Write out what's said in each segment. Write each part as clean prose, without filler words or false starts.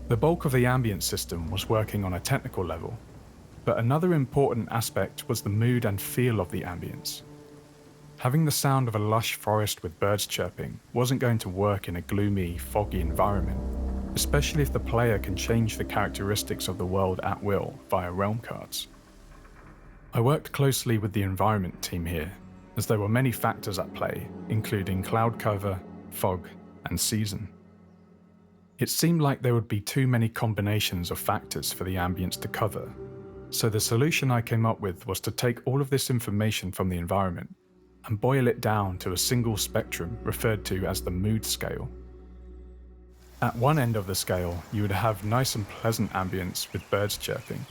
The bulk of the Ambience system was working on a technical level, but another important aspect was the mood and feel of the ambience. Having the sound of a lush forest with birds chirping wasn't going to work in a gloomy, foggy environment, especially if the player can change the characteristics of the world at will via realm cards. I worked closely with the environment team here, as there were many factors at play, including cloud cover, fog, and season. It seemed like there would be too many combinations of factors for the ambience to cover, so the solution I came up with was to take all of this information from the environment and boil it down to a single spectrum referred to as the mood scale. At one end of the scale, you would have nice and pleasant ambience with birds chirping.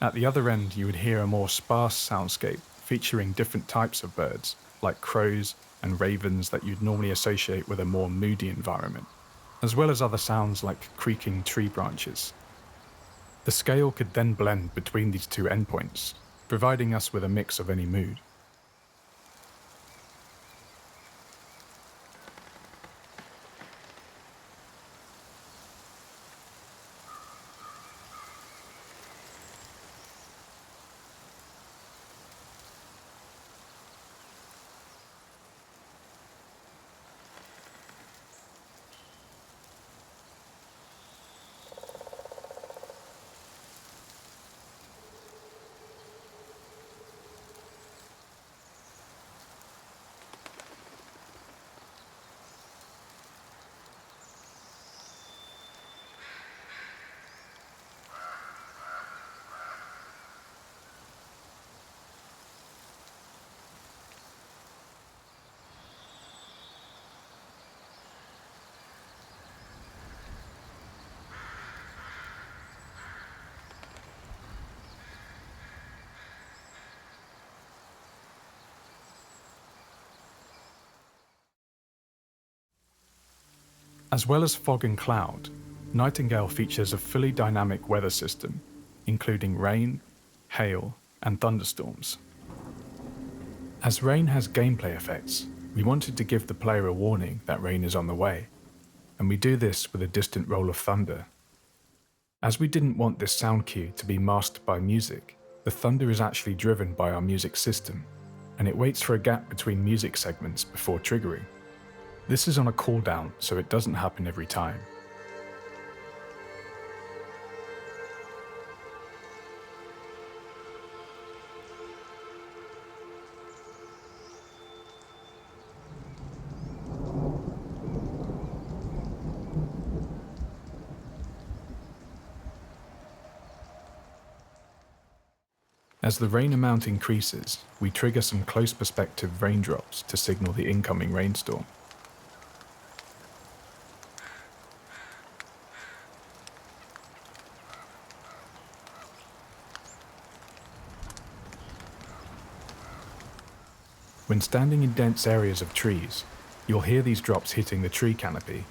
At the other end, you would hear a more sparse soundscape featuring different types of birds, like crows and ravens that you'd normally associate with a more moody environment, as well as other sounds like creaking tree branches. The scale could then blend between these two endpoints, providing us with a mix of any mood. As well as fog and cloud, Nightingale features a fully dynamic weather system, including rain, hail, and thunderstorms. As rain has gameplay effects, we wanted to give the player a warning that rain is on the way, and we do this with a distant roll of thunder. As we didn't want this sound cue to be masked by music, the thunder is actually driven by our music system, and it waits for a gap between music segments before triggering. This is on a cooldown, so it doesn't happen every time. As the rain amount increases, we trigger some close perspective raindrops to signal the incoming rainstorm. When standing in dense areas of trees, you'll hear these drops hitting the tree canopy.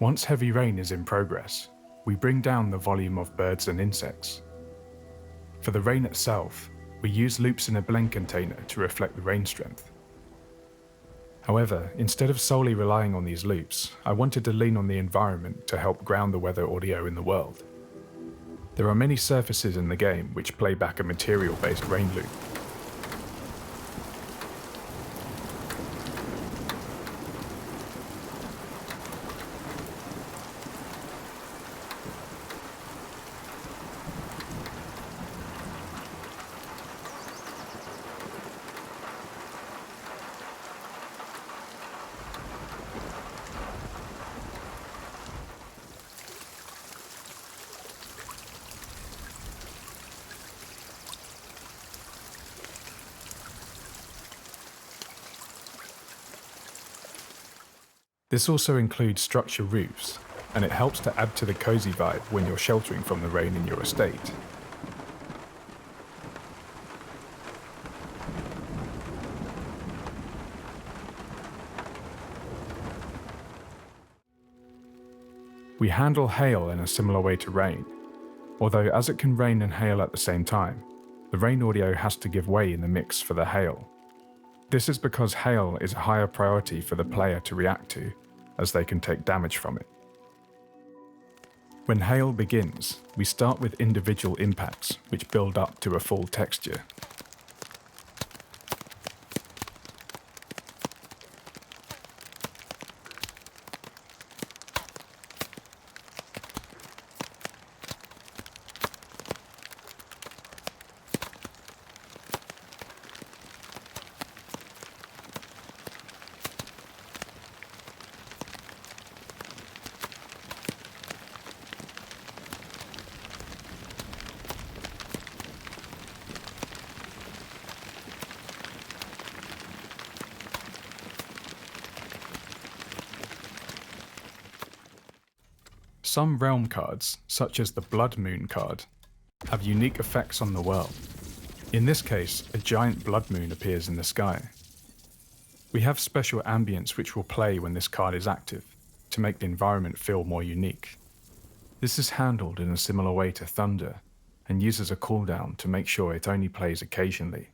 Once heavy rain is in progress, we bring down the volume of birds and insects. For the rain itself, we use loops in a blend container to reflect the rain strength. However, instead of solely relying on these loops, I wanted to lean on the environment to help ground the weather audio in the world. There are many surfaces in the game which play back a material-based rain loop. This also includes structure roofs, and it helps to add to the cozy vibe when you're sheltering from the rain in your estate. We handle hail in a similar way to rain, although as it can rain and hail at the same time, the rain audio has to give way in the mix for the hail. This is because hail is a higher priority for the player to react to, as they can take damage from it. When hail begins, we start with individual impacts, which build up to a full texture. Some realm cards, such as the Blood Moon card, have unique effects on the world. In this case, a giant blood moon appears in the sky. We have special ambience which will play when this card is active, to make the environment feel more unique. This is handled in a similar way to thunder, and uses a cooldown to make sure it only plays occasionally.